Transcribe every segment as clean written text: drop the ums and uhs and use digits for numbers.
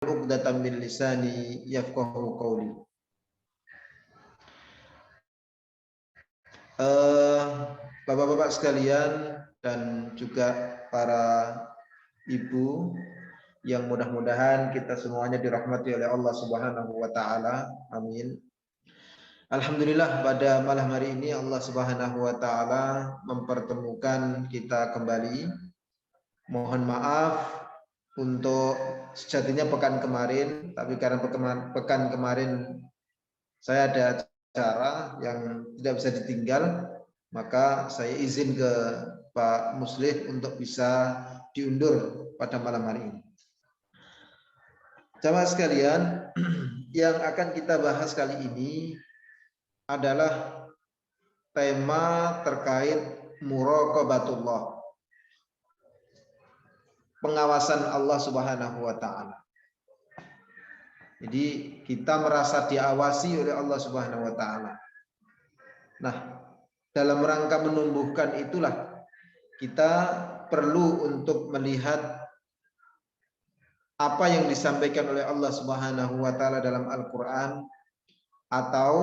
uqdatam min lisani yafqahu qawli. Bapak-bapak sekalian dan juga para ibu yang mudah-mudahan kita semuanya dirahmati oleh Allah Subhanahu wa taala. Amin. Alhamdulillah pada malam hari ini Allah Subhanahu wa taala mempertemukan kita kembali. Mohon maaf untuk sejatinya pekan kemarin, tapi karena pekan kemarin saya ada acara yang tidak bisa ditinggal, maka saya izin ke Pak Muslih untuk bisa diundur pada malam hari ini. Jamaah sekalian, yang akan kita bahas kali ini adalah tema terkait muraqabatullah, pengawasan Allah Subhanahu wa taala. Jadi kita merasa diawasi oleh Allah Subhanahu wa taala. Nah, dalam rangka menumbuhkan itulah kita perlu untuk melihat apa yang disampaikan oleh Allah Subhanahu wa taala dalam Al-Qur'an atau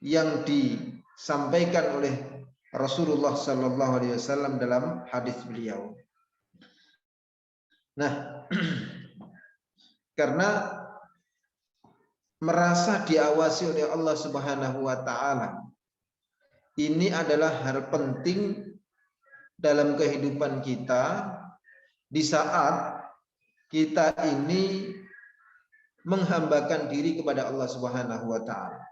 yang disampaikan oleh Rasulullah sallallahu alaihi wasallam dalam hadis beliau. Nah, karena merasa diawasi oleh Allah Subhanahu wa taala ini adalah hal penting dalam kehidupan kita di saat kita ini menghambakan diri kepada Allah Subhanahu wa taala.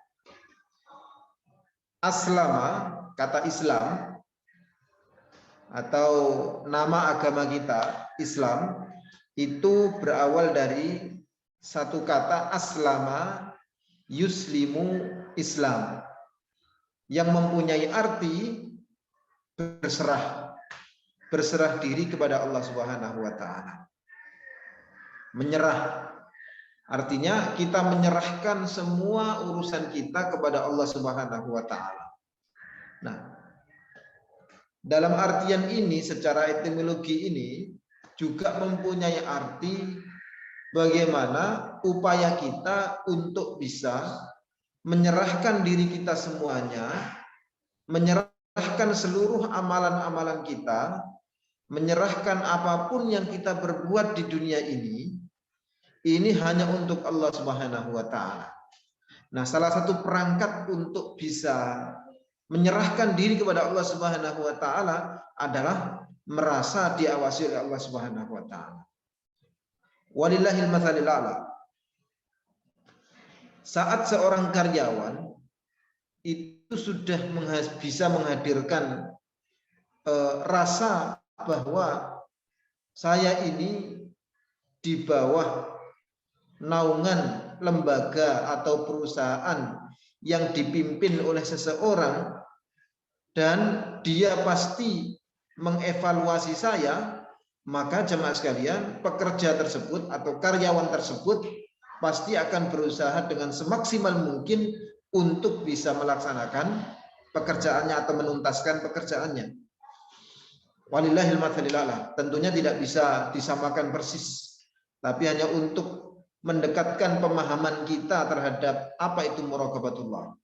Aslama, kata Islam atau nama agama kita Islam itu berawal dari satu kata aslama yuslimu Islam yang mempunyai arti berserah diri kepada Allah Subhanahu wa taala. Menyerah artinya kita menyerahkan semua urusan kita kepada Allah Subhanahu wa taala. Nah, dalam artian ini secara etimologi ini juga mempunyai arti bagaimana upaya kita untuk bisa menyerahkan diri kita semuanya, menyerahkan seluruh amalan-amalan kita, menyerahkan apapun yang kita berbuat di dunia ini hanya untuk Allah Subhanahu wa taala. Nah, salah satu perangkat untuk bisa menyerahkan diri kepada Allah Subhanahu wa taala adalah merasa diawasi oleh Allah Subhanahu wa taala. Walillahil matsalil a'la. Saat seorang karyawan itu sudah bisa menghadirkan rasa bahwa saya ini di bawah naungan lembaga atau perusahaan yang dipimpin oleh seseorang dan dia pasti mengevaluasi saya, maka jemaah sekalian, pekerja tersebut atau karyawan tersebut pasti akan berusaha dengan semaksimal mungkin untuk bisa melaksanakan pekerjaannya atau menuntaskan pekerjaannya. Walillahil matsalil a'la. Tentunya tidak bisa disamakan persis, tapi hanya untuk mendekatkan pemahaman kita terhadap apa itu muraqabatullah.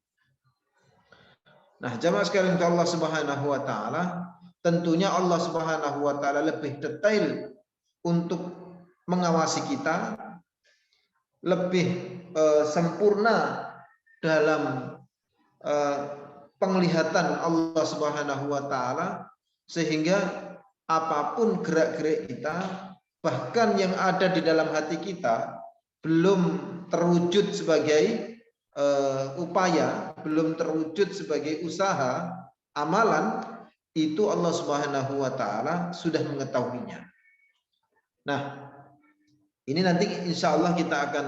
Nah, jemaah sekalian Allah Subhanahu wa taala, tentunya Allah Subhanahu wa taala lebih detail untuk mengawasi kita, lebih sempurna dalam penglihatan Allah Subhanahu wa taala, sehingga apapun gerak-gerik kita, bahkan yang ada di dalam hati kita belum terwujud sebagai upaya, belum terwujud sebagai usaha, amalan, itu Allah Subhanahu wa taala sudah mengetahuinya. Nah, ini nanti insya Allah kita akan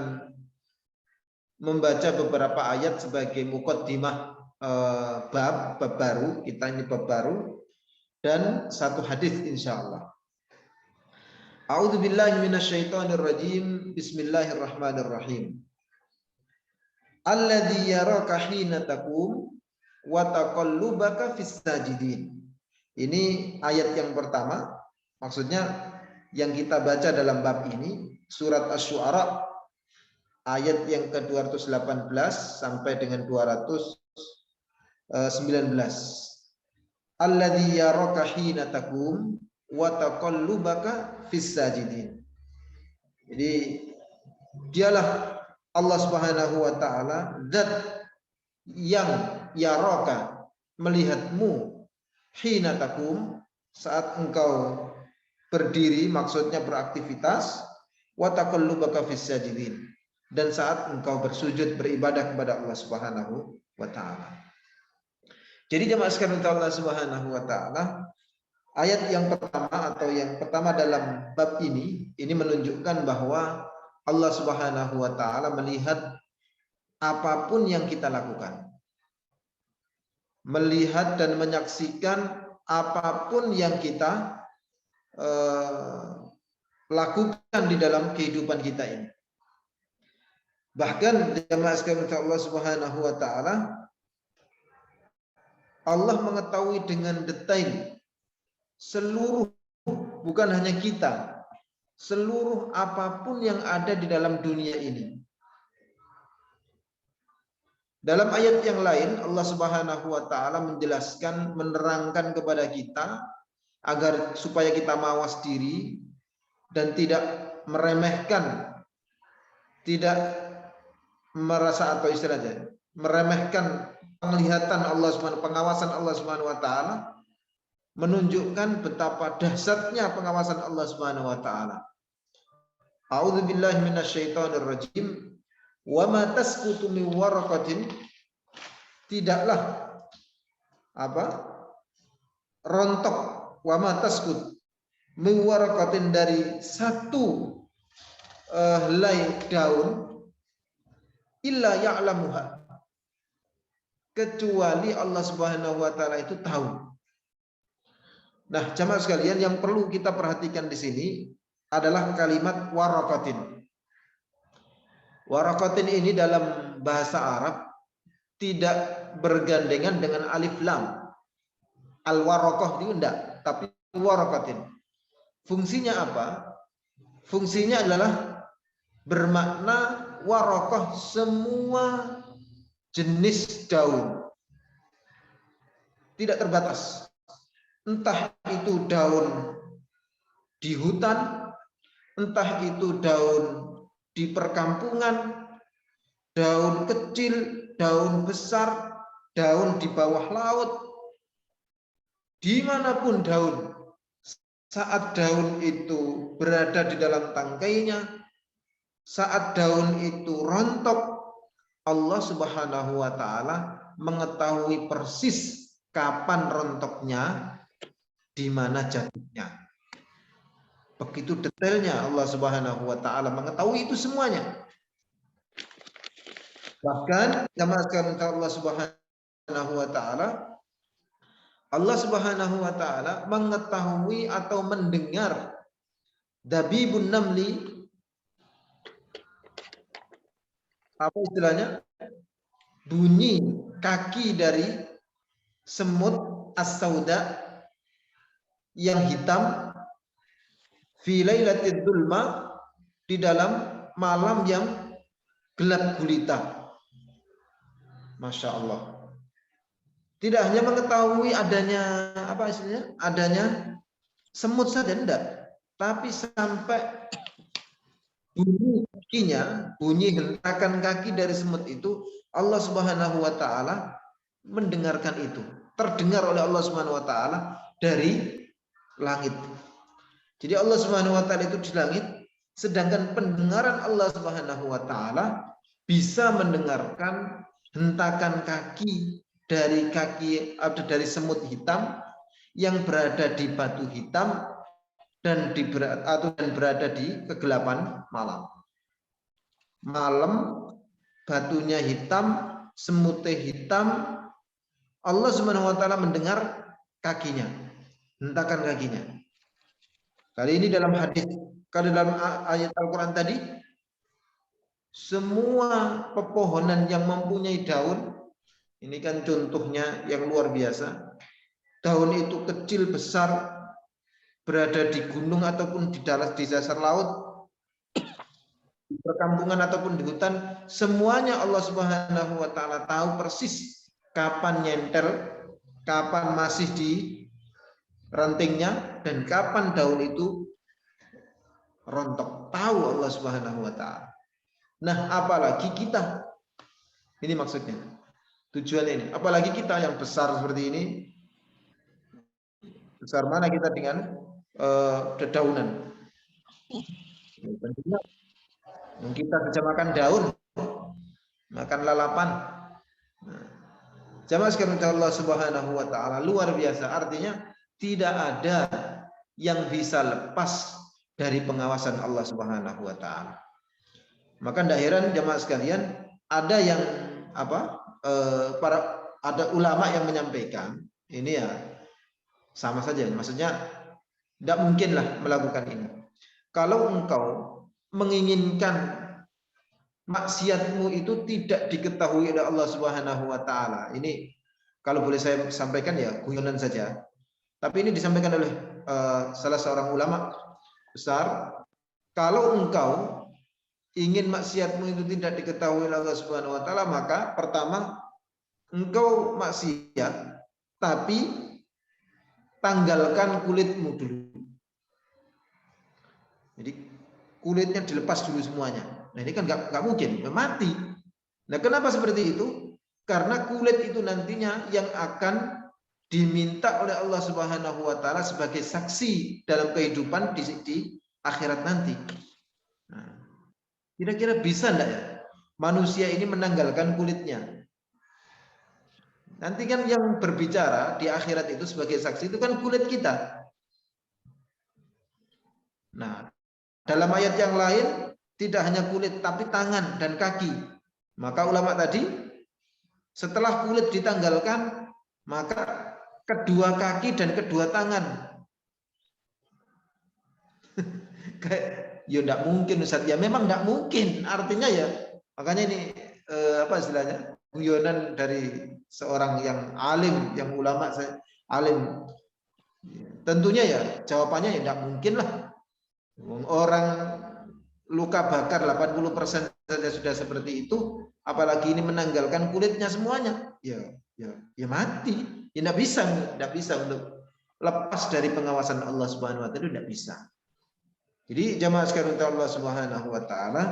membaca beberapa ayat sebagai muqaddimah bab baru, kita ini bab baru, dan satu hadis insya Allah. A'udzubillahi minasyaitonirrajim. Bismillahirrahmanirrahim. Alladzi yaraka hina taqum wa taqallubaka fis sajidin. Ini ayat yang pertama, maksudnya yang kita baca dalam bab ini, surat Asy-Syu'ara ayat yang ke-218 sampai dengan 219. Alladzi yaraka hina taqum wa taqallubaka fis sajidin. Jadi dialah Allah Subhanahu wa taala zat yang yaraka, melihatmu, hina taqum, saat engkau berdiri, maksudnya beraktivitas, wa taqallubaka fis sajidin, dan saat engkau bersujud beribadah kepada Allah Subhanahu wa taala. Jadi jemaah sekalian Allah Subhanahu wa taala, ayat yang pertama dalam bab ini menunjukkan bahwa Allah Subhanahu wa taala melihat apapun yang kita lakukan. Melihat dan menyaksikan apapun yang kita lakukan di dalam kehidupan kita ini. Bahkan jemaah sekalian Allah Subhanahu wa taala, Allah mengetahui dengan detail seluruh, bukan hanya kita, seluruh apapun yang ada di dalam dunia ini. Dalam ayat yang lain Allah Subhanahu wa taala menjelaskan, menerangkan kepada kita agar supaya kita mawas diri dan tidak meremehkan, tidak merasa atau istilahnya meremehkan penglihatan Allah Subhanahu, pengawasan Allah Subhanahu wa taala, menunjukkan betapa dahsyatnya pengawasan Allah Subhanahu wa taala. A'udzubillahi minasyaitonir rajim. Wa ma tasqutu min waraqatin, tidaklah rontok, wa ma tasqut min waraqatin, dari satu helai daun, illa ya'lamuha, kecuali Allah Subhanahu wa taala itu tahu. Nah, jamaah sekalian, yang perlu kita perhatikan di sini adalah kalimat waraqatin. Waraqatin ini dalam bahasa Arab tidak bergandengan dengan alif lam. Al-waraqah itu enggak, tapi waraqatin. Fungsinya apa? Fungsinya adalah bermakna waraqah semua jenis daun. Tidak terbatas. Entah itu daun di hutan, entah itu daun di perkampungan, daun kecil, daun besar, daun di bawah laut, dimanapun daun, saat daun itu berada di dalam tangkainya, saat daun itu rontok, Allah Subhanahu wa taala mengetahui persis kapan rontoknya, di mana jatuhnya. Begitu detailnya Allah Subhanahu wa taala mengetahui itu semuanya. Bahkan jamaah sekalian Allah Subhanahu wa taala, Allah Subhanahu wa taala mengetahui atau mendengar dabibun namli, apa istilahnya? Bunyi kaki dari semut as-sauda yang hitam, fi lailatul dzulma, di dalam malam yang gelap gulita. Masya Allah. Tidak hanya mengetahui adanya apa istilahnya, adanya semut saja, enggak, tapi sampai bunyi kakinya, bunyi hentakan kaki dari semut itu, Allah Subhanahu wa taala mendengarkan itu, terdengar oleh Allah Subhanahu wa taala dari langit. Jadi Allah Subhanahu wa taala itu di langit, sedangkan pendengaran Allah Subhanahu wa taala bisa mendengarkan hentakan kaki dari semut hitam yang berada di batu hitam dan berada di kegelapan malam. Malam, batunya hitam, semutnya hitam, Allah Subhanahu wa taala mendengar kakinya, hentakan kakinya. Kali ini dalam hadis, kalau dalam ayat Al-Quran tadi, semua pepohonan yang mempunyai daun, ini kan contohnya yang luar biasa. Daun itu kecil besar, berada di gunung ataupun di dasar laut, di perkampungan ataupun di hutan, semuanya Allah Subhanahu wa taala tahu persis kapan nyentel, kapan masih di rantingnya, dan kapan daun itu rontok. Tahu Allah Subhanahu wa taala. Nah, apalagi kita. Ini maksudnya. Tujuan ini. Apalagi kita yang besar seperti ini. Besar mana kita dengan dedaunan. Tentunya kita bisa makan daun, makan lalapan. Jamaah sekalian Allah Subhanahu wa taala luar biasa. Artinya tidak ada yang bisa lepas dari pengawasan Allah Subhanahu wa taala. Maka tidak heran jamaah sekalian, ada yang ada ulama yang menyampaikan ini ya sama saja, maksudnya tidak mungkinlah melakukan ini. Kalau engkau menginginkan maksiatmu itu tidak diketahui oleh Allah Subhanahu wa taala. Ini kalau boleh saya sampaikan ya guyonan saja. Tapi ini disampaikan oleh salah seorang ulama besar. Kalau engkau ingin maksiatmu itu tidak diketahui oleh Allah Subhanahu wa taala, maka pertama engkau maksiat tapi tanggalkan kulitmu dulu. Jadi kulitnya dilepas dulu semuanya. Nah ini kan nggak mungkin, mati. Nah kenapa seperti itu? Karena kulit itu nantinya yang akan diminta oleh Allah Subhanahu wa taala sebagai saksi dalam kehidupan di akhirat nanti. Nah, kira-kira bisa enggak ya manusia ini menanggalkan kulitnya? Nanti kan yang berbicara di akhirat itu sebagai saksi itu kan kulit kita. Nah, dalam ayat yang lain tidak hanya kulit tapi tangan dan kaki. Maka ulama tadi setelah kulit ditanggalkan, maka kedua kaki dan kedua tangan. Ya enggak mungkin Ustaz. Ya memang enggak mungkin. Artinya ya makanya ini apa istilahnya? Guyonan dari seorang yang alim, yang ulama alim. Tentunya ya jawabannya ya enggak mungkin lah. Orang luka bakar 80% saja sudah seperti itu, apalagi ini menanggalkan kulitnya semuanya. Ya mati. Ya enggak bisa untuk lepas dari pengawasan Allah Subhanahu wa taala, enggak bisa. Jadi jamaah sekalian Allah Subhanahu wa taala,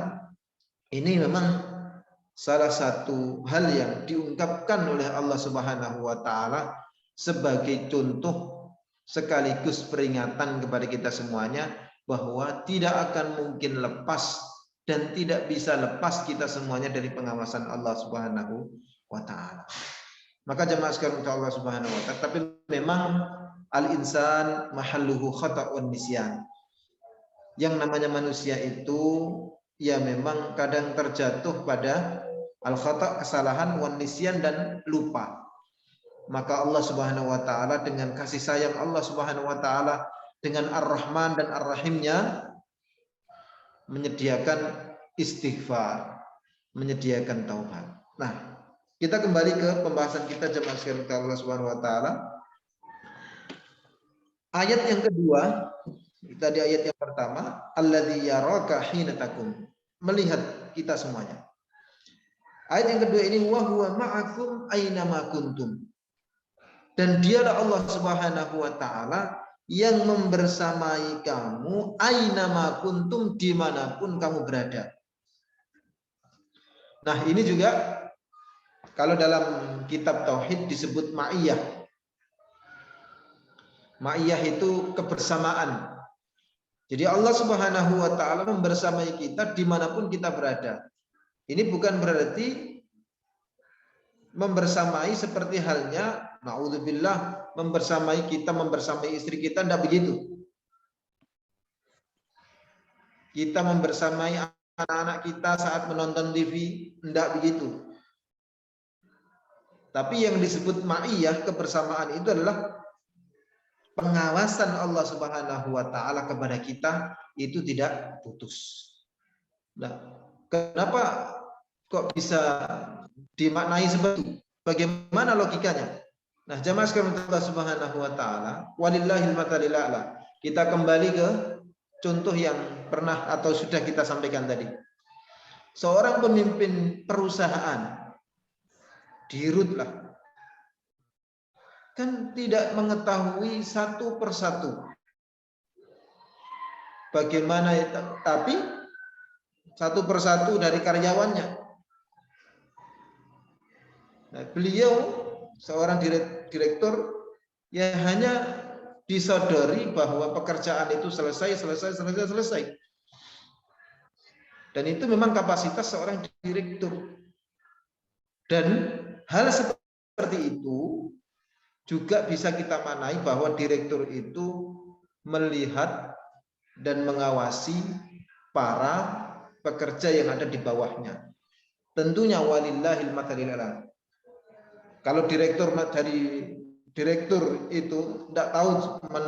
ini memang salah satu hal yang diungkapkan oleh Allah Subhanahu wa taala sebagai contoh sekaligus peringatan kepada kita semuanya bahwa tidak akan mungkin lepas dan tidak bisa lepas kita semuanya dari pengawasan Allah Subhanahu wa taala. Maka jemaah sekalian Allah Subhanahu wa taala, tapi memang al-insan mahalluhu khata'un nisyan. Yang namanya manusia itu ya memang kadang terjatuh pada al-khata', kesalahan, wan nisyan, dan lupa. Maka Allah Subhanahu wa taala dengan kasih sayang Allah Subhanahu wa taala, dengan Ar-Rahman dan Ar-Rahimnya, menyediakan istighfar, menyediakan taubat. Nah, kita kembali ke pembahasan kita jemaah sekalian Allah Subhanahu wa taala. Ayat yang kedua, tadi ayat yang pertama, alladzi yaraka hina takum, melihat kita semuanya. Ayat yang kedua ini, wa huwa ma'akum aina ma kuntum, dan dialah Allah Subhanahu wa taala yang membersamai kamu aina ma kuntum, dimanapun kamu berada. Nah ini juga kalau dalam kitab tauhid disebut ma'iyah. Ma'iyah itu kebersamaan. Jadi Allah Subhanahu wa taala membersamai kita dimanapun kita berada. Ini bukan berarti membersamai seperti halnya naudzubillah membersamai kita, membersamai istri kita, tidak begitu. Kita membersamai anak-anak kita saat menonton TV, tidak begitu. Tapi yang disebut ma'iyah, kebersamaan itu adalah pengawasan Allah Subhanahu wa taala kepada kita itu tidak putus. Nah, kenapa kok bisa dimaknai seperti itu? Bagaimana logikanya? Nah, jamaah sekalian Allah Subhanahu wa taala, walillahil matsalil a'la. Kita kembali ke contoh yang pernah atau sudah kita sampaikan tadi. Seorang pemimpin perusahaan, dirutlah, kan tidak mengetahui satu persatu bagaimana itu, tapi satu persatu dari karyawannya. Nah, beliau seorang direktur ya hanya disodori bahwa pekerjaan itu selesai. Dan itu memang kapasitas seorang direktur. Dan hal seperti itu juga bisa kita maknai bahwa direktur itu melihat dan mengawasi para pekerja yang ada di bawahnya. Tentunya walillahil matsalil a'la. Kalau direktur itu tidak tahu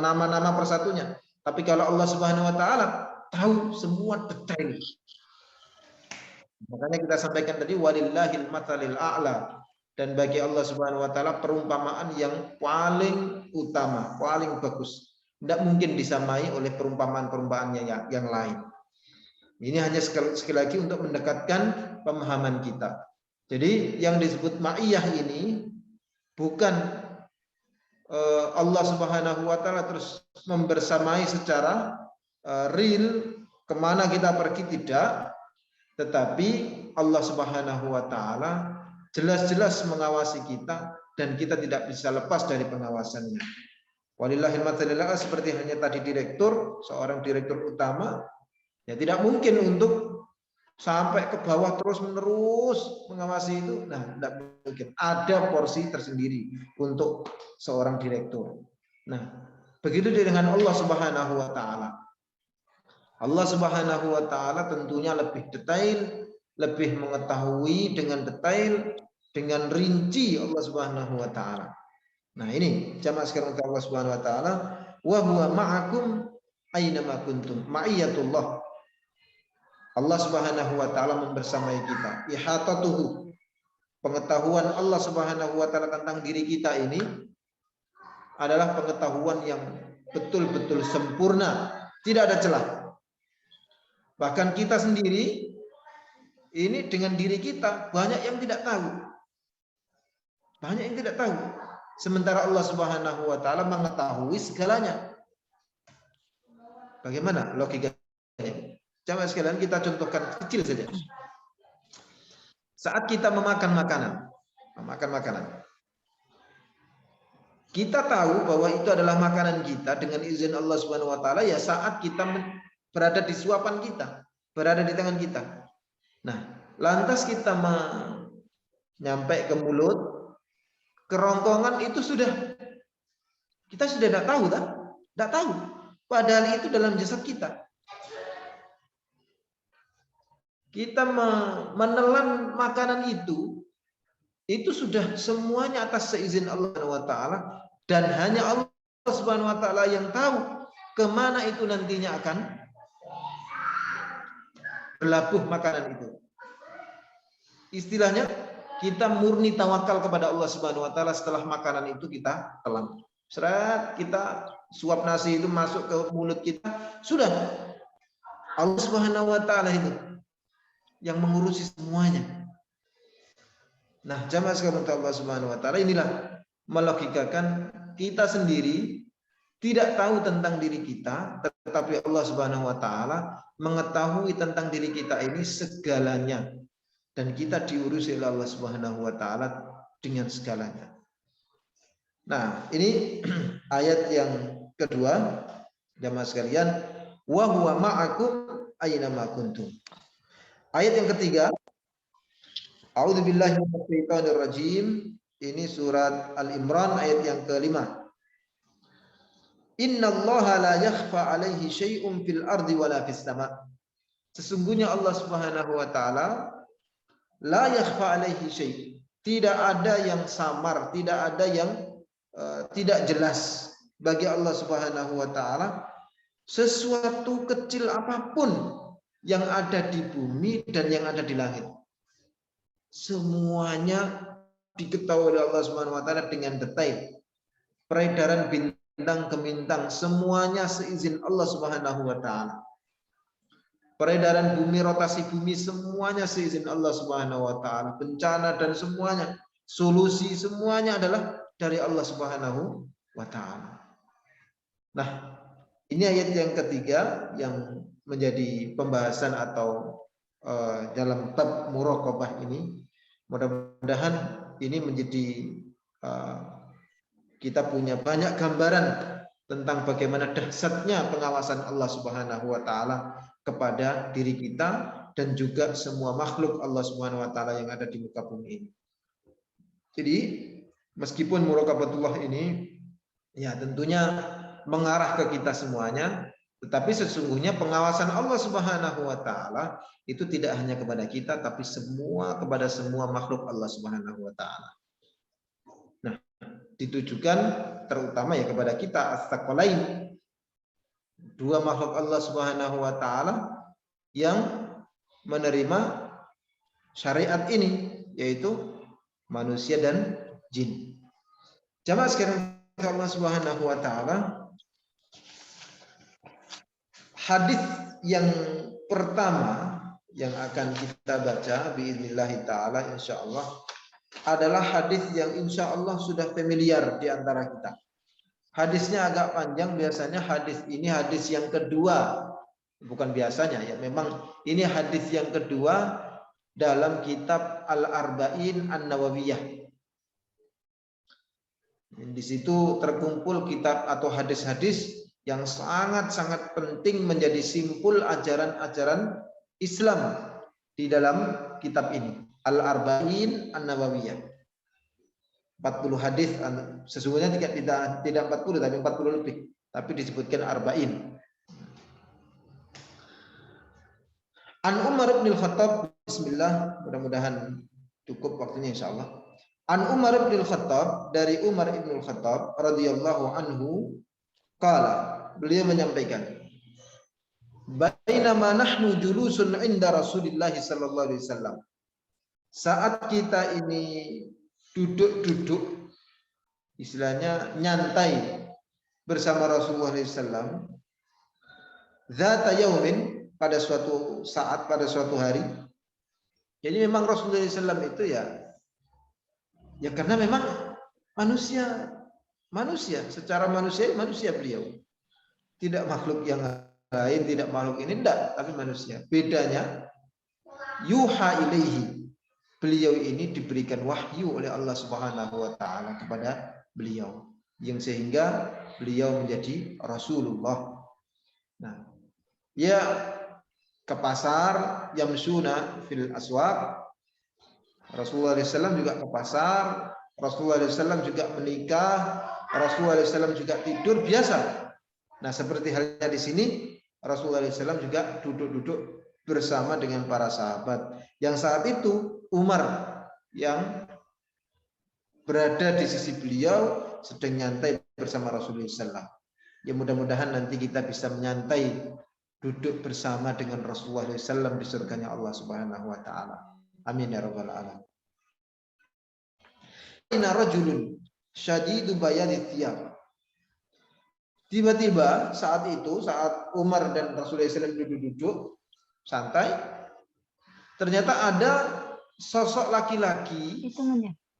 nama-nama persatunya, tapi kalau Allah Subhanahu wa taala tahu semua detail. Makanya kita sampaikan tadi walillahil matsalil a'la, dan bagi Allah Subhanahu wa taala perumpamaan yang paling utama, paling bagus. Tidak mungkin disamai oleh perumpamaan-perumpamaan yang lain. Ini hanya sekali lagi untuk mendekatkan pemahaman kita. Jadi yang disebut ma'iyah ini bukan Allah Subhanahu wa taala terus membersamai secara real kemana kita pergi, tidak, tetapi Allah Subhanahu wa taala jelas-jelas mengawasi kita dan kita tidak bisa lepas dari pengawasannya. Walillahil matsalil a'la, seperti hanya tadi direktur, seorang direktur utama ya tidak mungkin untuk sampai ke bawah terus-menerus mengawasi itu. Nah, tidak mungkin. Ada porsi tersendiri untuk seorang direktur. Nah, begitu dengan Allah Subhanahu wa taala. Allah Subhanahu wa taala tentunya lebih detail, lebih mengetahui dengan detail, dengan rinci Allah Subhanahu wa taala. Nah, ini jamaah sekalian Allah Subhanahu wa taala, wa huwa ma'akum aina ma kuntum. Ma'iyatullah. Allah Subhanahu wa taala membersamai kita. Ihatatuhu, pengetahuan Allah Subhanahu wa taala tentang diri kita ini adalah pengetahuan yang betul-betul sempurna, tidak ada celah. Bahkan kita sendiri ini dengan diri kita banyak yang tidak tahu. Banyak yang tidak tahu. Sementara Allah Subhanahu wa taala mengetahui segalanya. Bagaimana logikanya? Jamaah sekalian, kita contohkan kecil saja. Saat kita memakan makanan, kita tahu bahwa itu adalah makanan kita dengan izin Allah Subhanahu wa taala ya saat kita berada di suapan kita, berada di tangan kita. Nah, lantas kita nyampe ke mulut, kerongkongan itu kita sudah tidak tahu, tak? Tidak tahu. Padahal itu dalam jasad kita. Kita menelan makanan itu sudah semuanya atas seizin Allah Subhanahu wa taala, dan hanya Allah Subhanahu wa taala yang tahu kemana itu nantinya akan berlabuh makanan itu. Istilahnya kita murni tawakal kepada Allah Subhanahu wa taala setelah makanan itu kita telan. Seret, kita suap nasi itu masuk ke mulut kita, sudah Allah Subhanahu wa taala itu yang mengurusi semuanya. Nah, jamaah sekalian Allah Subhanahu wa taala, inilah melogikakan kita sendiri tidak tahu tentang diri kita, tetapi Allah Subhanahu wa taala mengetahui tentang diri kita ini segalanya, dan kita diurusi oleh Allah Subhanahu wa taala dengan segalanya. Nah, ini ayat yang kedua, jamaah sekalian, wa huwa ma'akum aina ma kuntum. Ayat yang ketiga, A'udzubillahi minasyaitonir rajim. Ini surat Al-Imran ayat yang kelima. Innallaha la yakhfa 'alaihi syai'un fil ardi wala fis sama'. Sesungguhnya Allah Subhanahu wa taala la yakhfa 'alaihi syai'. Tidak ada yang samar, tidak ada yang tidak jelas bagi Allah Subhanahu wa taala sesuatu kecil apapun yang ada di bumi dan yang ada di langit. Semuanya diketahui oleh Allah Subhanahu wa taala dengan detail. Peredaran bintang kendang kemintang, semuanya seizin Allah Subhanahu wa taala. Peredaran bumi, rotasi bumi, semuanya seizin Allah Subhanahu wa taala. Bencana dan semuanya, solusi semuanya adalah dari Allah Subhanahu wa taala. Nah, ini ayat yang ketiga yang menjadi pembahasan atau dalam bab muraqabah ini. Mudah-mudahan ini menjadi kita punya banyak gambaran tentang bagaimana dahsyatnya pengawasan Allah Subhanahu wa taala kepada diri kita dan juga semua makhluk Allah Subhanahu wa taala yang ada di muka bumi ini. Jadi, meskipun muraqabatullah ini ya tentunya mengarah ke kita semuanya, tetapi sesungguhnya pengawasan Allah Subhanahu wa taala itu tidak hanya kepada kita tapi kepada semua makhluk Allah Subhanahu wa taala. Nah, ditujukan terutama ya kepada kita as-tsaqalain, dua makhluk Allah Subhanahu wa taala yang menerima syariat ini, yaitu manusia dan jin. Jamaah sekalian Allah Subhanahu wa taala, hadis yang pertama yang akan kita baca biidznillah taala insyaallah adalah hadis yang insyaallah sudah familiar di antara kita. Hadisnya agak panjang, biasanya hadis ini hadis yang kedua, bukan biasanya ya, memang ini hadis yang kedua dalam kitab Al-Arba'in An-Nawawiyah. Di situ terkumpul kitab atau hadis-hadis yang sangat-sangat penting menjadi simpul ajaran-ajaran Islam di dalam kitab ini, Al-Arba'in An-Nawawiyah. 40 hadis, sesungguhnya tidak 40 tapi 40 lebih, tapi disebutkan arba'in. An Umar bin Khattab, bismillah, mudah-mudahan cukup waktunya insyaallah. An Umar bin Khattab, dari Umar bin Khattab radhiyallahu anhu, qala, beliau menyampaikan, bainama nahnu julusun inda Rasulillah sallallahu alaihi wasallam. Saat kita ini duduk-duduk, istilahnya nyantai bersama Rasulullah SAW, dzata yaumin, pada suatu saat, pada suatu hari. Jadi memang Rasulullah SAW itu ya karena memang manusia secara manusia beliau, tidak makhluk yang lain, tidak makhluk ini, tidak, tapi manusia. Bedanya yuha ilaihi, beliau ini diberikan wahyu oleh Allah Subhanahu wa taala kepada beliau, yang sehingga beliau menjadi Rasulullah. Nah, ya ke pasar, yamsuna fil aswaq. Rasulullah SAW juga ke pasar, Rasulullah SAW juga menikah, Rasulullah SAW juga tidur biasa. Nah, seperti halnya di sini, Rasulullah SAW juga duduk-duduk bersama dengan para sahabat. Yang saat itu Umar yang berada di sisi beliau sedang nyantai bersama Rasulullah SAW. Ya mudah-mudahan nanti kita bisa menyantai duduk bersama dengan Rasulullah SAW di surganya Allah Subhanahu wa taala. Amin ya rabbal alamin. Inna rajulun syadidu bayadith thiyab. Tiba-tiba saat itu, saat Umar dan Rasulullah SAW duduk-duduk santai, ternyata ada sosok laki-laki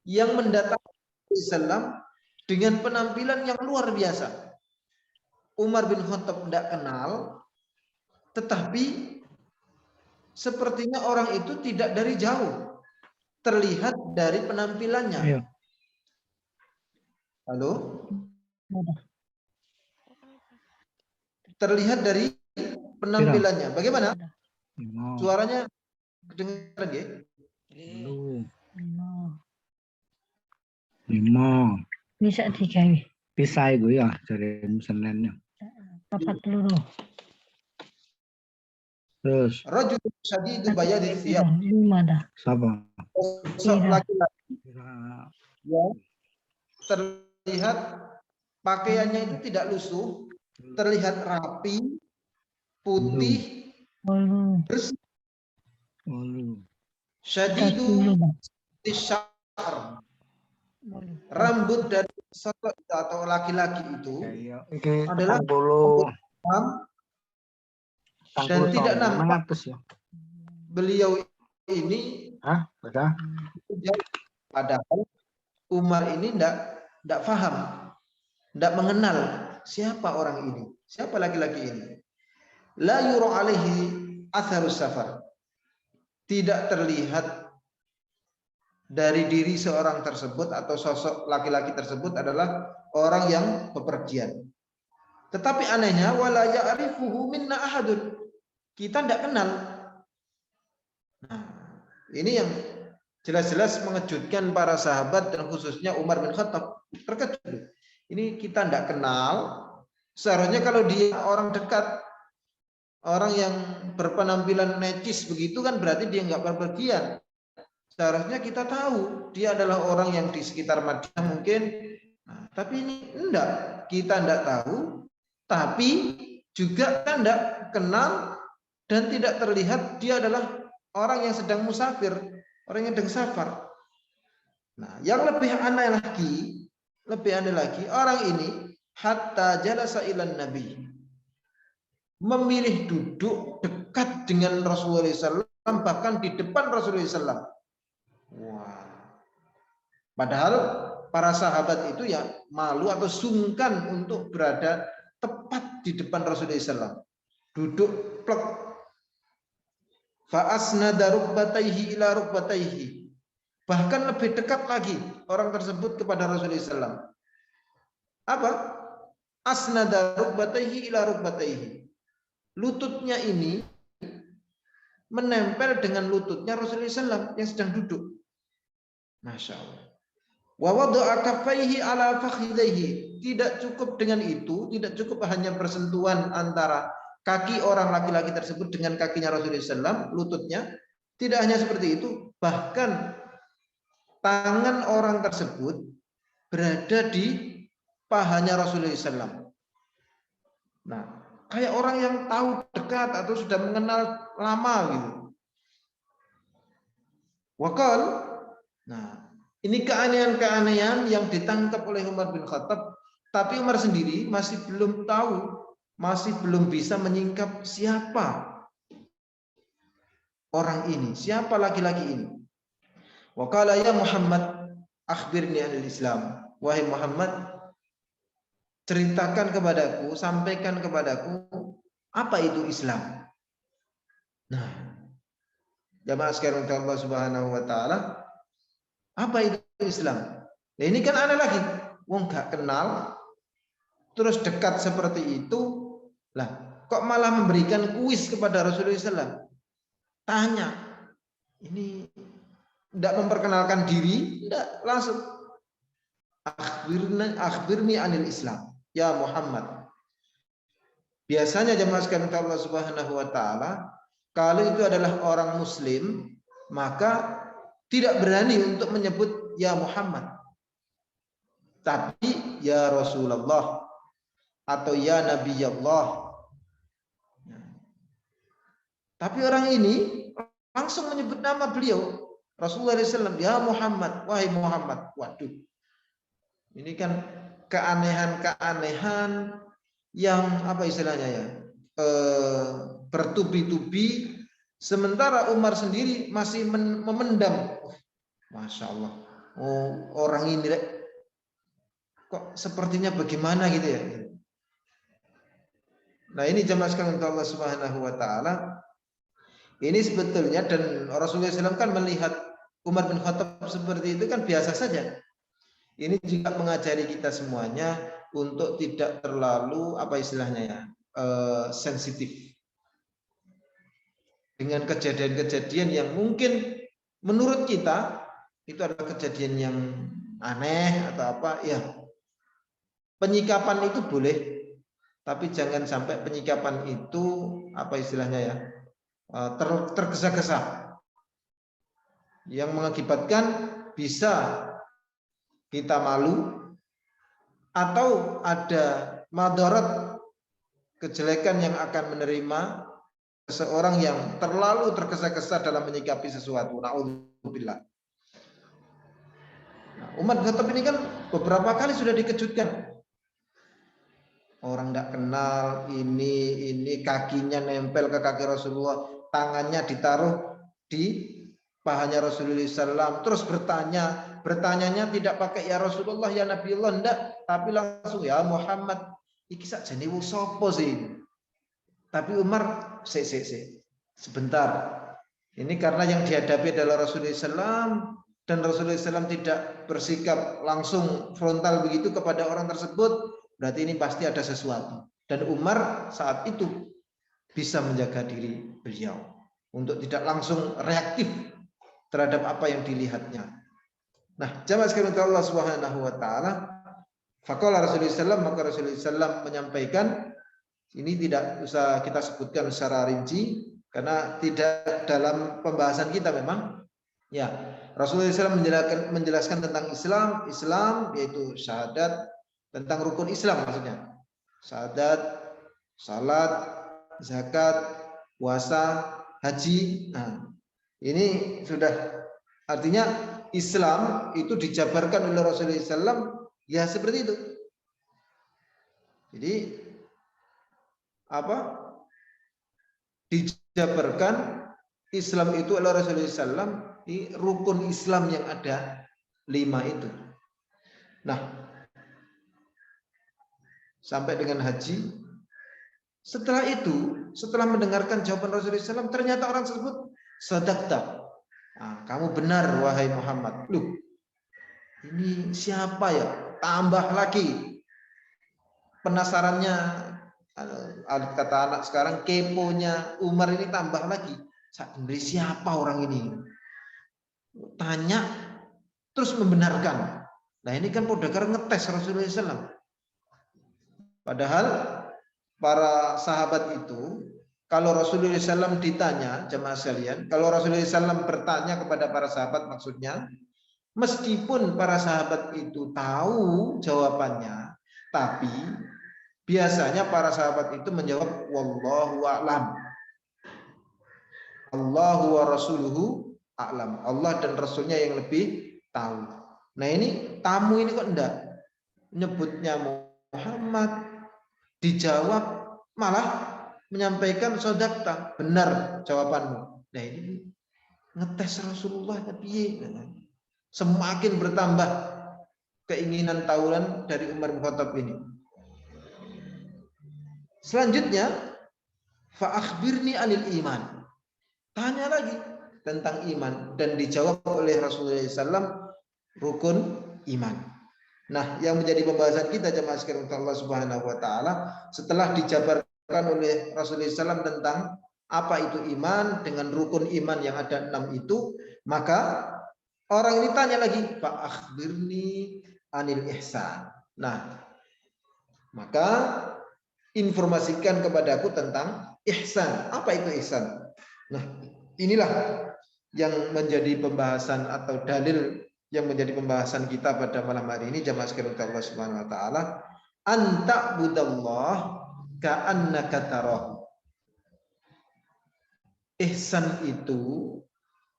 yang mendatangi Islam dengan penampilan yang luar biasa. Umar bin Khattab tidak kenal, tetapi sepertinya orang itu tidak dari jauh, terlihat dari penampilannya. Ayo. Halo? Terlihat dari penampilannya. Bagaimana? Suaranya kedengaran ya? Lima. Bisa digawe. Bisa itu ya dari Seninnya. Papat peluru. Terus. Rajul syadidu bayadith thiyab. Lima dah. Siapa? Laki-laki ya, terlihat pakaiannya itu tidak lusuh, terlihat rapi, putih, bersih. Syadidu syar, Rambut dari sosok atau laki-laki itu Ya, iki adalah 40 dan tidak nampak ya. beliau ini Hah? Berapa? padahal Umar ini tidak paham, tidak mengenal siapa orang ini, siapa laki-laki ini. La yura alaihi atharus safar. Tidak terlihat dari diri seorang tersebut atau sosok laki-laki tersebut adalah orang yang bepergian. Tetapi anehnya wala ya'rifuhu minna ahadun. Kita tidak kenal. Nah, ini yang jelas-jelas mengejutkan para sahabat dan khususnya Umar bin Khattab. Terkejut. Ini kita tidak kenal. Seharusnya kalau dia orang dekat, orang yang berpenampilan necis begitu kan berarti dia nggak bepergian. Seharusnya kita tahu dia adalah orang yang di sekitar Madinah mungkin. Nah, tapi ini enggak, kita enggak tahu, tapi juga kan enggak kenal dan tidak terlihat dia adalah orang yang sedang musafir, orang yang sedang safar. Nah, yang lebih aneh lagi, orang ini hatta jalasa ilan Nabi, memilih duduk dekat dengan Rasulullah SAW, bahkan di depan Rasulullah SAW. Wah. Padahal para sahabat itu ya malu atau sungkan untuk berada tepat di depan Rasulullah SAW. Duduk plek. Fa'asnada rukbatayhi ila rukbatayhi. Bahkan lebih dekat lagi orang tersebut kepada Rasulullah SAW. Apa? Asnada rukbatayhi ila rukbatayhi. Lututnya ini menempel dengan lututnya Rasulullah SAW yang sedang duduk. Masya Allah. Wa wada'a kaffaihi ala fakhidaihi. Tidak cukup dengan itu, tidak cukup hanya bersentuhan antara kaki orang laki-laki tersebut dengan kakinya Rasulullah SAW, lututnya. Tidak hanya seperti itu, bahkan tangan orang tersebut berada di pahanya Rasulullah SAW. Nah, kayak orang yang tahu dekat atau sudah mengenal lama gitu. Wakal. Nah, ini keanehan-keanehan yang ditangkap oleh Umar bin Khattab, tapi Umar sendiri masih belum tahu, masih belum bisa menyingkap siapa orang ini, siapa laki-laki ini. Wa qala ya Muhammad, akhbirni anil Islam. Wahai Muhammad, ceritakan kepadaku, sampaikan kepadaku apa itu Islam. Nah, jamaah sekalian Allah Subhanahu wa taala, apa itu Islam? Nah, ini kan aneh lagi. Wong gak kenal, terus dekat seperti itu, lah kok malah memberikan kuis kepada Rasulullah SAW? Tanya, ini tidak memperkenalkan diri, tidak langsung. Akhbirni anil Islam, ya Muhammad. Biasanya jemaah sekalian Allah Subhanahu wa taala, kalau itu adalah orang Muslim, maka tidak berani untuk menyebut ya Muhammad, tapi ya Rasulullah atau ya Nabi Allah. Tapi orang ini langsung menyebut nama beliau Rasulullah SAW, ya Muhammad, wahai Muhammad. Waduh, ini kan keanehan-keanehan yang apa istilahnya ya, bertubi-tubi. Sementara Umar sendiri masih memendam. Masya Allah, oh, orang ini kok sepertinya bagaimana gitu ya. Nah, ini jamaah sekalian Allah Subhanahu wa taala. Ini sebetulnya, dan Rasulullah SAW kan melihat Umar bin Khattab seperti itu kan biasa saja. Ini juga mengajari kita semuanya untuk tidak terlalu apa istilahnya ya, sensitif dengan kejadian-kejadian yang mungkin menurut kita itu adalah kejadian yang aneh atau apa ya. Penyikapan itu boleh, tapi jangan sampai penyikapan itu apa istilahnya ya, tergesa-gesa yang mengakibatkan bisa kita malu atau ada madarat kejelekan yang akan menerima seseorang yang terlalu tergesa-gesa dalam menyikapi sesuatu. Na'udzubillah. Nah, Umar bin Khattab ini kan beberapa kali sudah dikejutkan. Orang tidak kenal, ini kakinya nempel ke kaki Rasulullah, tangannya ditaruh di pahanya Rasulullah SAW, terus bertanyanya tidak pakai ya Rasulullah, ya Nabiullah, enggak, tapi langsung ya Muhammad. Iki sak jeniwu sopo sih? Tapi Umar, sebentar. Ini karena yang dihadapi adalah Rasulullah SAW, dan Rasulullah SAW tidak bersikap langsung frontal begitu kepada orang tersebut, berarti ini pasti ada sesuatu. Dan Umar saat itu bisa menjaga diri beliau untuk tidak langsung reaktif terhadap apa yang dilihatnya. Nah, jamaah sekalian Allah Subhanahu wa taala, faqala Rasulullah SAW, maka Rasulullah SAW menyampaikan, ini tidak usah kita sebutkan secara rinci karena tidak dalam pembahasan kita memang. Ya, Rasulullah SAW menjelaskan tentang Islam yaitu syahadat, tentang rukun Islam maksudnya. Syahadat, salat, zakat, puasa, haji. Nah, ini sudah artinya Islam itu dijabarkan oleh Rasulullah SAW ya seperti itu. Jadi apa? Dijabarkan Islam itu oleh Rasulullah SAW di rukun Islam yang ada 5 itu. Nah, sampai dengan haji. Setelah itu, setelah mendengarkan jawaban Rasulullah SAW, ternyata orang tersebut sadaqta. Nah, kamu benar wahai Muhammad. Loh, ini siapa ya? Tambah lagi penasarannya, kata anak sekarang, keponya Umar ini tambah lagi. Sebenarnya siapa orang ini? Tanya terus membenarkan. Nah, ini kan Podakar ngetes Rasulullah SAW. Padahal para sahabat itu, kalau Rasulullah SAW ditanya, jemaah sekalian, kalau Rasulullah SAW bertanya kepada para sahabat, maksudnya meskipun para sahabat itu tahu jawabannya, tapi biasanya para sahabat itu menjawab wallahu a'lam, Allahu wa rasuluhu a'lam, Allah dan Rasulnya yang lebih tahu. Nah, ini tamu ini kok enggak nyebutnya Muhammad, dijawab malah menyampaikan sodakta, benar jawabanmu. Nah, ini ngetes Rasulullah Nabi. Semakin bertambah keinginan tahunan dari Umar bin Khattab ini. Selanjutnya, fa akhbirni anil iman. Tanya lagi tentang iman dan dijawab oleh Rasulullah SAW rukun iman. Nah, yang menjadi pembahasan kita jemaah sekalian Allah Subhanahu wa taala, setelah dijabarkan oleh Rasulullah SAW tentang apa itu iman dengan rukun iman yang ada 6 itu, maka orang ini tanya lagi, fa akhbirni anil ihsan. Nah, maka informasikan kepadaku tentang ihsan. Apa itu ihsan? Nah, inilah yang menjadi pembahasan atau dalil yang menjadi pembahasan kita pada malam hari ini jamaah sekalian Allah Subhanahu wa taala, anta budallah ka'annaka tarahu. Ihsan itu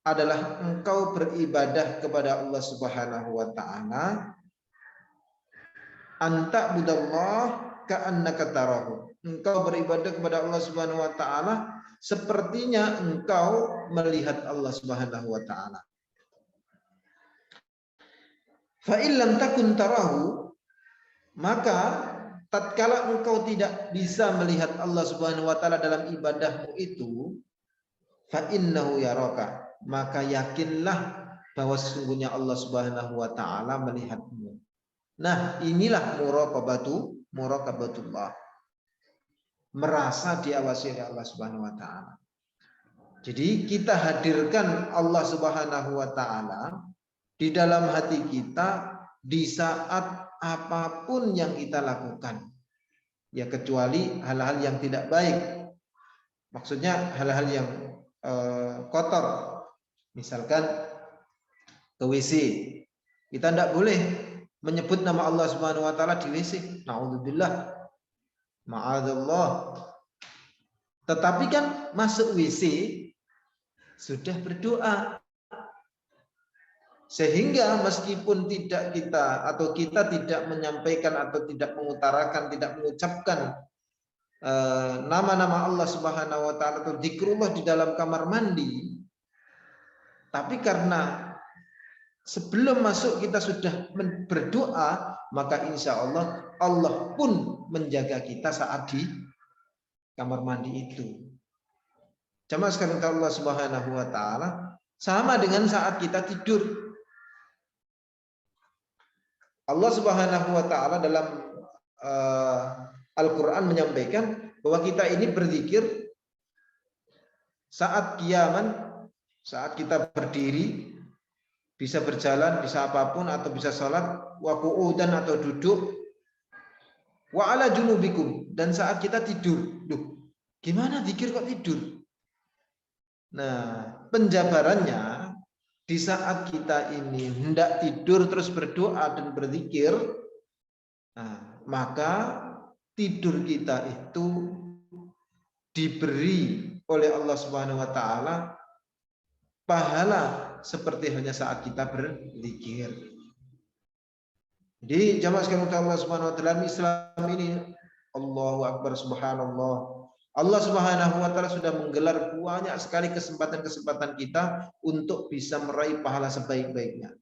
adalah engkau beribadah kepada Allah Subhanahu wa taala, anta budallah ka'annaka tarahu. Engkau beribadah kepada Allah Subhanahu wa taala sepertinya engkau melihat Allah Subhanahu wa taala. Fa illam takun tarahu, maka tatkala engkau tidak bisa melihat Allah Subhanahu wa taala dalam ibadahmu itu, fa innahu yaraka, maka yakinlah bahwa sesungguhnya Allah Subhanahu wa taala melihatmu. Nah, inilah muraqabatullah. Merasa diawasi oleh Allah Subhanahu wa taala. Jadi kita hadirkan Allah Subhanahu wa taala di dalam hati kita di saat apapun yang kita lakukan. Ya, kecuali hal-hal yang tidak baik. Maksudnya hal-hal yang kotor. Misalkan ke WC. Kita tidak boleh menyebut nama Allah Subhanahu wa taala di WC. Nauzubillah. Ma'adzallah. Tetapi kan masuk WC sudah berdoa. Sehingga meskipun tidak kita atau kita tidak menyampaikan atau tidak mengutarakan, tidak mengucapkan nama-nama Allah Subhanahu wa taala atau zikrullah di dalam kamar mandi, tapi karena sebelum masuk kita sudah berdoa, maka insya Allah Allah pun menjaga kita saat di kamar mandi itu. Jamaah sekalian Allah Subhanahu wa taala, sama dengan saat kita tidur. Allah Subhanahu wa taala dalam Al-Qur'an menyampaikan bahwa kita ini berzikir saat kiaman, saat kita berdiri, bisa berjalan, bisa apapun, atau bisa sholat, wa qu'udan atau duduk, wa ala junubikum, dan saat kita tidur. Duh, gimana zikir kok tidur? Nah, penjabarannya di saat kita ini hendak tidur terus berdoa dan berzikir, nah, maka tidur kita itu diberi oleh Allah Subhanahu wa taala pahala seperti halnya saat kita berzikir. Jadi jamaah sekalian Allah Subhanahu wa taala, Islam ini Allahu Akbar, subhanallah. Allah Subhanahu wa taala sudah menggelar banyak sekali kesempatan-kesempatan kita untuk bisa meraih pahala sebaik-baiknya.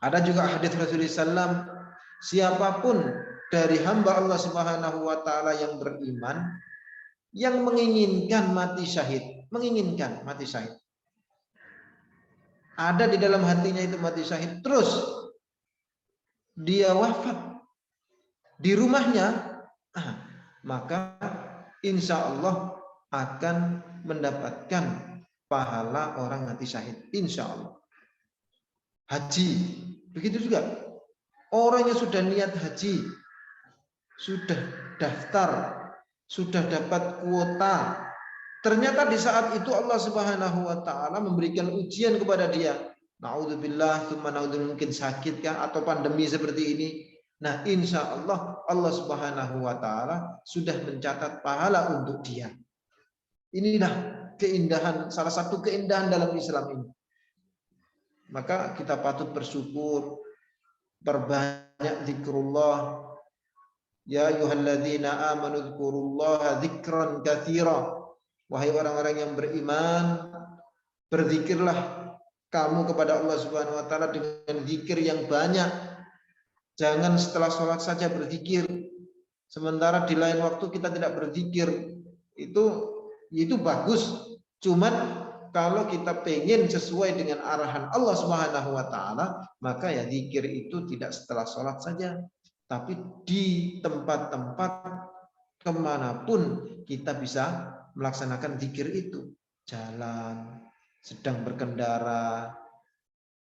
Ada juga hadis Rasulullah SAW, siapapun dari hamba Allah Subhanahu wa taala yang beriman yang menginginkan mati syahid, menginginkan mati syahid, ada di dalam hatinya itu mati syahid, terus dia wafat di rumahnya, maka insya Allah akan mendapatkan pahala orang mati syahid, insya Allah. Haji, begitu juga orang yang sudah niat haji, sudah daftar, sudah dapat kuota, ternyata di saat itu Allah Subhanahu wa taala memberikan ujian kepada dia. Naudzubillah, tsumma naudzubillah, mungkin sakit kah atau pandemi seperti ini. Nah, insya Allah Allah Subhanahu wa taala sudah mencatat pahala untuk dia. Inilah keindahan, salah satu keindahan dalam Islam ini. Maka kita patut bersyukur, perbanyak zikrullah. Ya ayyuhalladzina amanu dzkurullaha dzikran katsira. Wahai orang-orang yang beriman, berzikirlah kamu kepada Allah Subhanahu wa taala dengan zikir yang banyak. Jangan setelah sholat saja berzikir, sementara di lain waktu kita tidak berzikir. Itu bagus. Cuman kalau kita pengen sesuai dengan arahan Allah Subhanahu wa taala, maka ya zikir itu tidak setelah sholat saja, tapi di tempat-tempat kemanapun kita bisa melaksanakan zikir itu. Jalan, sedang berkendara,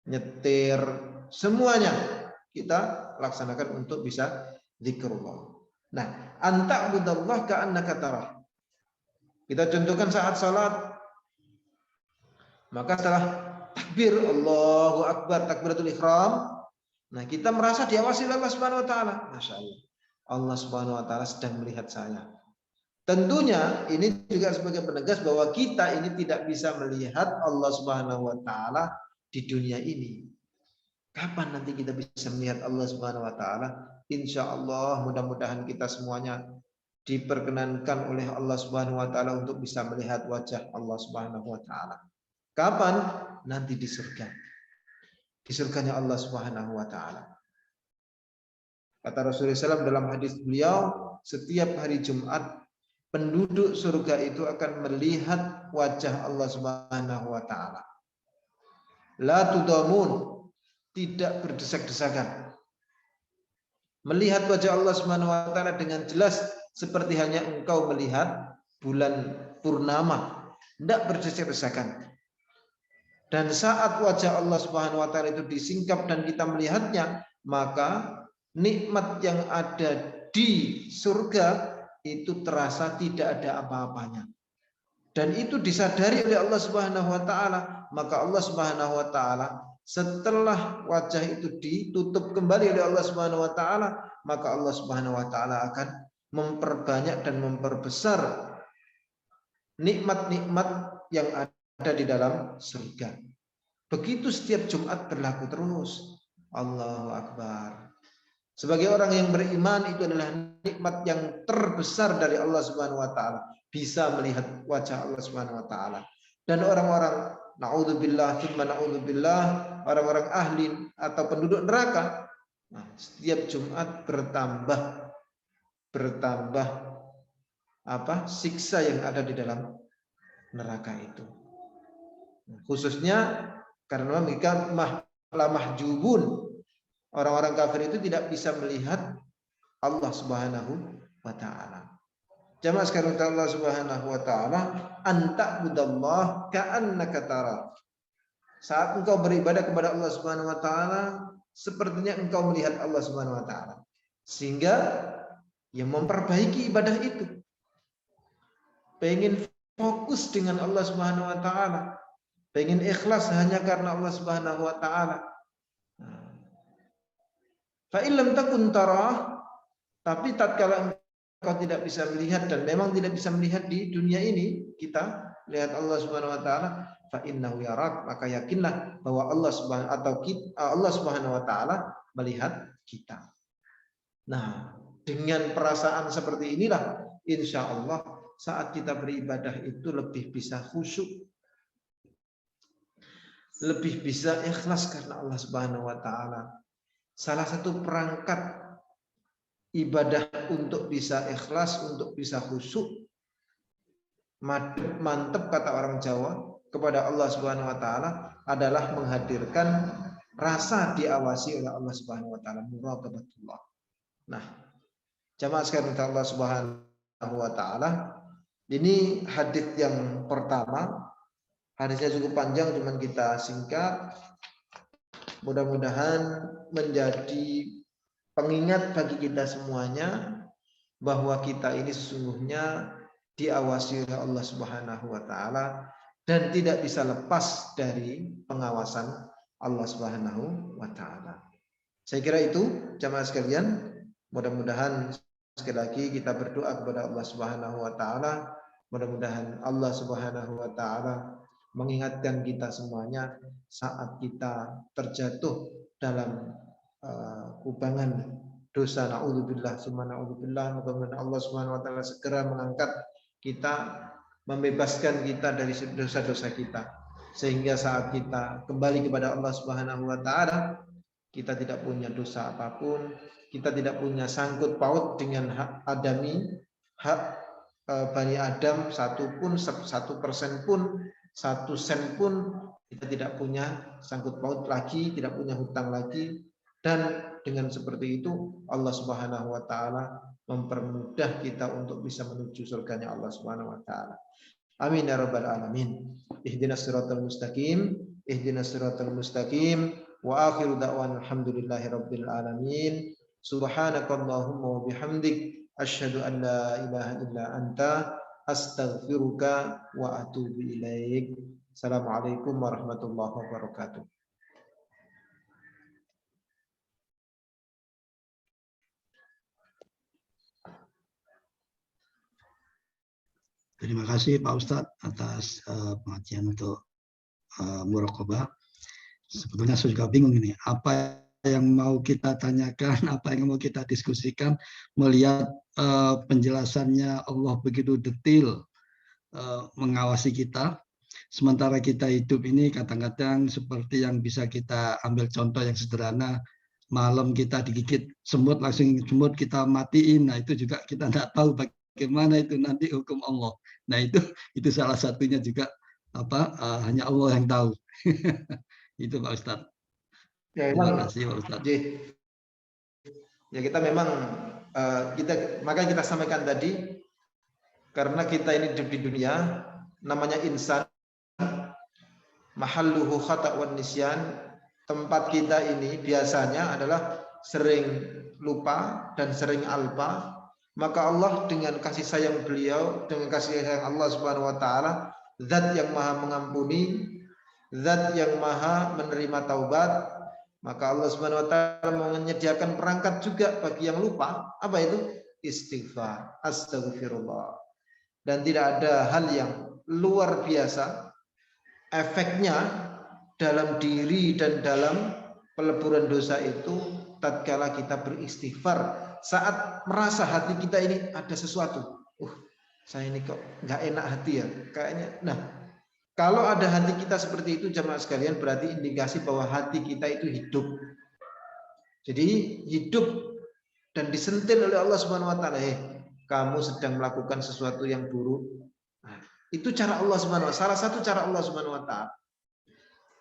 nyetir, semuanya kita laksanakan untuk bisa zikrullah. Nah, anta'budallah ka'annaka tarah. Kita contohkan saat salat, maka setelah takbir Allahu Akbar, takbiratul ihram, nah kita merasa diawasi oleh Allah Subhanahu wa taala. Masya Allah, Allah Subhanahu wa taala sedang melihat saya. Tentunya ini juga sebagai penegas bahwa kita ini tidak bisa melihat Allah Subhanahu wa taala di dunia ini. Kapan nanti kita bisa melihat Allah Subhanahu wa taala? Insya Allah mudah-mudahan kita semuanya diperkenankan oleh Allah Subhanahu wa taala untuk bisa melihat wajah Allah Subhanahu wa taala. Kapan? Nanti di surga. Di surganya Allah Subhanahu wa taala. Kata Rasulullah SAW dalam hadis beliau, setiap hari Jumat penduduk surga itu akan melihat wajah Allah Subhanahu wa taala. La tudamun, tidak berdesak-desakan. Melihat wajah Allah Subhanahu wa taala dengan jelas seperti halnya engkau melihat bulan purnama, tidak berdesak-desakan. Dan saat wajah Allah Subhanahu wa taala itu disingkap dan kita melihatnya, maka nikmat yang ada di surga itu terasa tidak ada apa-apanya. Dan itu disadari oleh Allah Subhanahu wa taala, maka Allah Subhanahu wa taala setelah wajah itu ditutup kembali oleh Allah Subhanahu wa taala, maka Allah Subhanahu wa taala akan memperbanyak dan memperbesar nikmat-nikmat yang ada di dalam surga. Begitu setiap Jumat berlaku terus. Allahu Akbar. Sebagai orang yang beriman, itu adalah nikmat yang terbesar dari Allah Subhanahu wa taala, bisa melihat wajah Allah Subhanahu wa taala. Dan orang-orang naudzubillah tsumma naudzubillah, orang-orang ahli atau penduduk neraka, nah, setiap Jumat bertambah siksa yang ada di dalam neraka itu. Khususnya karena mereka mahjubun, orang-orang kafir itu tidak bisa melihat Allah Subhanahu wa taala. Jamaah sekalian Allah Subhanahu wa taala, anta'budallah ka'annaka tara. Saat engkau beribadah kepada Allah Subhanahu wa taala, sepertinya engkau melihat Allah Subhanahu wa taala. Sehingga yang memperbaiki ibadah itu. Pengen fokus dengan Allah Subhanahu wa taala. Pengen ikhlas hanya karena Allah Subhanahu wa taala. Fa illam takun tarah, tapi tatkala engkau tidak bisa melihat, dan memang tidak bisa melihat di dunia ini, kita lihat Allah Subhanahu wa taala, fa innahu yarak, maka yakinlah bahwa Allah Subhanahu wa taala melihat kita. Nah, dengan perasaan seperti inilah insya Allah saat kita beribadah itu lebih bisa khusyuk, lebih bisa ikhlas karena Allah Subhanahu wa taala. Salah satu perangkat ibadah untuk bisa ikhlas, untuk bisa khusyuk, mantep kata orang Jawa, kepada Allah Subhanahu wa taala adalah menghadirkan rasa diawasi oleh Allah Subhanahu wa taala, muraqabatullah. Nah, jamaah sekalian Allah Subhanahu wa taala, ini hadis yang pertama. Hadisnya cukup panjang, cuman kita singkat. Mudah-mudahan menjadi pengingat bagi kita semuanya bahwa kita ini sesungguhnya diawasi oleh Allah Subhanahu wa taala dan tidak bisa lepas dari pengawasan Allah Subhanahu wa taala. Saya kira itu jamaah sekalian, mudah-mudahan sekali lagi kita berdoa kepada Allah Subhanahu wa taala, mudah-mudahan Allah Subhanahu wa taala mengingatkan kita semuanya saat kita terjatuh dalam kubangan dosa, naudzubillah summa naudzubillah. Mudah-mudahan Allah Subhanahu wa taala segera mengangkat kita, membebaskan kita dari dosa-dosa kita, sehingga saat kita kembali kepada Allah Subhanahu wa taala, kita tidak punya dosa apapun, kita tidak punya sangkut paut dengan hak adami, hak Bani Adam, 1% pun, 1 sen pun kita tidak punya sangkut paut lagi, tidak punya hutang lagi. Dan dengan seperti itu Allah Subhanahu wa taala mempermudah kita untuk bisa menuju surganya Allah Subhanahu wa taala. Amin ya rabbal alamin. Ihdinas siratal mustaqim, ihdinas siratal mustaqim, wa akhiru da'wana alhamdulillahi rabbil alamin. Subhanakallahumma wa bihamdik, asyhadu an la ilaha illa anta, astaghfiruka wa atubu ilaik. Assalamualaikum warahmatullahi wabarakatuh. Terima kasih Pak Ustadz atas pengajian untuk muraqabah. Sebetulnya saya juga bingung ini, apa yang mau kita tanyakan, apa yang mau kita diskusikan, melihat penjelasannya Allah begitu detail mengawasi kita. Sementara kita hidup ini kadang-kadang seperti yang bisa kita ambil contoh yang sederhana, malam kita digigit semut, langsung semut kita matiin. Nah itu juga kita tidak tahu bagaimana itu nanti hukum Allah. Nah itu salah satunya juga hanya Allah yang tahu. Itu Pak Ustadz. Ya, Terima kasih Pak Ustadz. Ya kita memang makanya kita sampaikan tadi, karena kita ini hidup di dunia, namanya insan, mahalluhu khata' wan nisyan. Tempat kita ini biasanya adalah sering lupa dan sering alpa. Maka Allah dengan kasih sayang beliau, dengan kasih sayang Allah Subhanahu wa taala, zat yang maha mengampuni, zat yang maha menerima taubat, maka Allah Subhanahu wa taala menyediakan perangkat juga bagi yang lupa. Apa itu? Istighfar, astagfirullah. Dan tidak ada hal yang luar biasa efeknya dalam diri dan dalam peleburan dosa itu tatkala kita beristighfar, saat merasa hati kita ini ada sesuatu. Saya ini kok nggak enak hati ya kayaknya. Nah, kalau ada hati kita seperti itu jamaah sekalian, berarti indikasi bahwa hati kita itu hidup. Jadi hidup dan disentil oleh Allah Subhanahu wa taala, kamu sedang melakukan sesuatu yang buruk. Nah, itu cara Allah Subhanahu wa taala, salah satu cara Allah Subhanahu wa taala.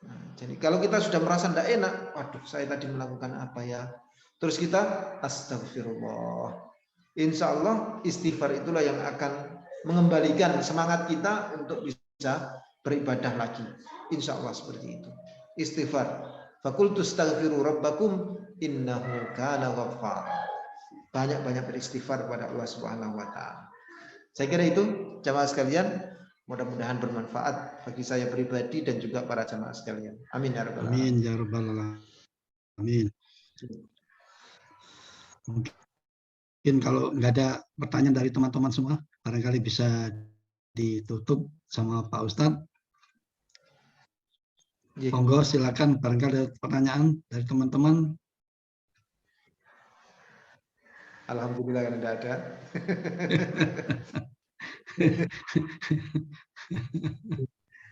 Nah, jadi kalau kita sudah merasa tidak enak, waduh saya tadi melakukan apa ya? Terus kita astagfirullah. Insya Allah istighfar itulah yang akan mengembalikan semangat kita untuk bisa beribadah lagi. Insya Allah seperti itu. Istighfar. Faqultu astaghfiru rabbakum innahu kana ghaffara. Banyak-banyak beristighfar kepada Allah Subhanahu wa taala. Saya kira itu jamaah sekalian, mudah-mudahan bermanfaat bagi saya pribadi dan juga para jamaah sekalian. Amin ya rabbal alamin. Amin ya rabbal alamin. Mungkin kalau nggak ada pertanyaan dari teman-teman semua, barangkali bisa ditutup sama Pak Ustadz. Monggo silakan, barangkali ada pertanyaan dari teman-teman. Alhamdulillah kan tidak ada.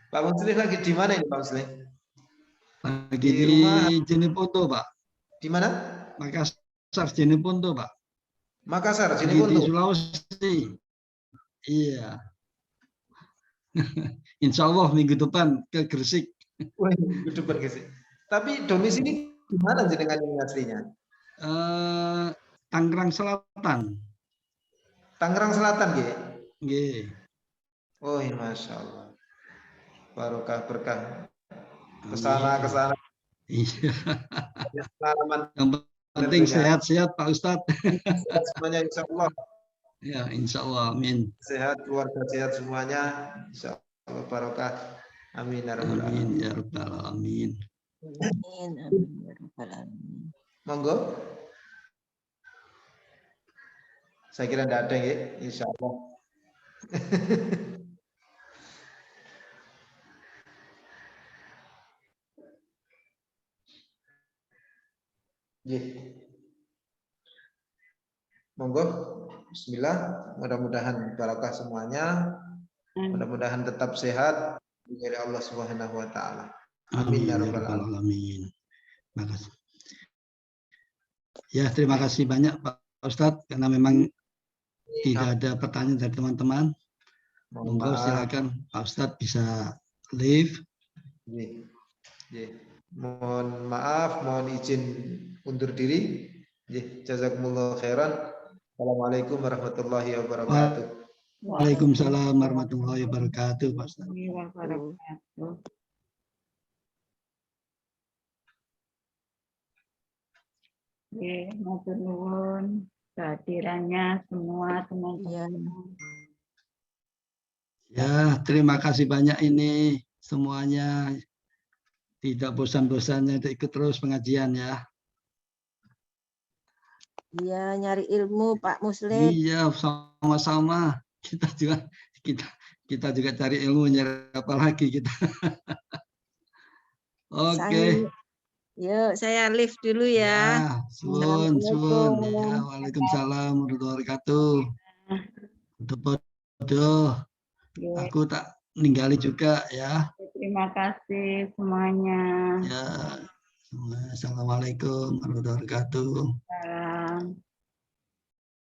Pak Muslim lagi di mana ini Pak Muslim? Lagi di Jeneponto Pak. Di mana? Makassar, Jeneponto Pak. Makassar, Di Jeneponto. Sulawesi. Iya. Insya Allah minggu depan ke Gresik. Wah, minggu depan Gresik. Tapi domisili di mana jenengan ini aslinya? Tangerang Selatan. Tangerang Selatan, nggih. Nggih. Oh, ya, Masya Allah. Barokah berkah. Kesana. Iya. Pengalaman. Yang penting sehat-sehat Pak Ustadz. Sehat semuanya insya Allah. Ya, insya Allah. Amin. Sehat, keluarga sehat semuanya. Insya Allah barokah. Amin ya rabbal alamin. Amin ya rabbal alamin. Amin ya rabbal alamin. Monggo. Saya kira tidak ada ya, insya Allah. Monggo, bismillah. Mudah-mudahan barakah semuanya. Mudah-mudahan tetap sehat dari Allah Subhanahu wa taala. Amin ya rabbal alamin. Makasih. Ya, terima kasih banyak Pak Ustadz, karena memang tidak ada pertanyaan dari teman-teman. Monggo silakan Pak Ustadz bisa leave. Mohon maaf, mohon izin undur diri. Jazakumullah khairan. Assalamualaikum warahmatullahi wabarakatuh. Waalaikumsalam warahmatullahi wabarakatuh Pak Ustadz. Matur nuwun kehadirannya semua teman-teman. Ya, terima kasih banyak ini semuanya. Tidak bosan-bosannya ikut terus pengajian ya. Iya, nyari ilmu Pak Muslim. Iya, sama-sama. Kita juga cari ilmu, nyari apa lagi kita. Oke. Yuk, saya live dulu ya. Suwun. Ya, waalaikumsalam warahmatullahi wabarakatuh. Doa. Aku tak ninggali juga ya. Terima kasih semuanya. Ya. Assalamualaikum warahmatullahi wabarakatuh. Salam.